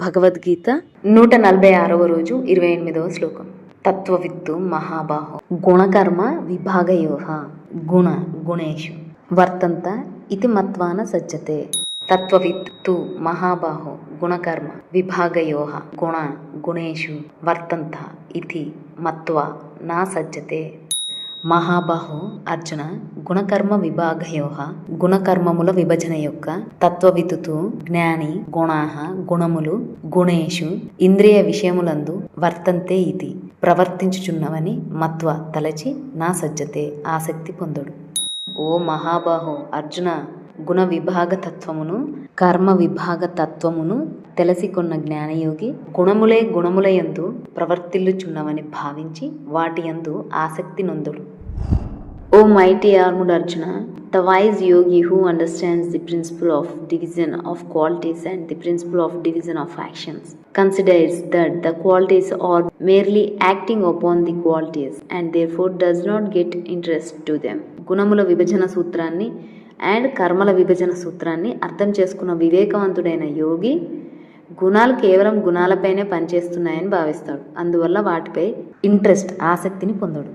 భగవద్గీత 146వ రోజు 28వ శ్లోకం. తత్వవిత్తు మహాబాహో గుణకర్మ విభాగయోః గుణ గుణేషు వర్తంత ఇతి మత్వాన సజ్జతే. తత్వవిత్తు మహాబాహో గుణకర్మ విభాగయోః గుణ గుణేషు వర్తంత ఇతి మత్వా నా సజ్జతే. మహాబాహో అర్జున, గుణకర్మ విభాగయోః గుణకర్మముల విభజన యొక్క తత్వవితుతు జ్ఞాని గుణాః గుణములు గుణేషు ఇంద్రియ విషయములందు వర్తంతే ఇది ప్రవర్తించుచున్నవని మత్వ తలచి నా సజ్జతే ఆసక్తి పొందుడు. ఓ మహాబాహో అర్జున, గుణ విభాగ తత్వమును కర్మ విభాగ తత్వమును తెలిసికొన్న జ్ఞానయోగి గుణములే గుణములయందు ప్రవర్తిల్లుచున్నవని భావించి వాటి యందు ఆసక్తి నొందుడు. O mighty armed Arjuna, the wise yogi who understands the principle of division of qualities and the principle of division of actions considers that the qualities are merely acting upon the qualities and therefore does not get interest to them. గుణముల విభజన సూత్రాన్ని and కర్మల విభజన సూత్రాన్ని అర్థం చేసుకున్న వివేకవంతుడైన యోగి గుణాలు కేవలం గుణాలపైనే పనిచేస్తున్నాయని భావిస్తాడు. అందువల్ల వాటిపై ఆసక్తిని పొందడు.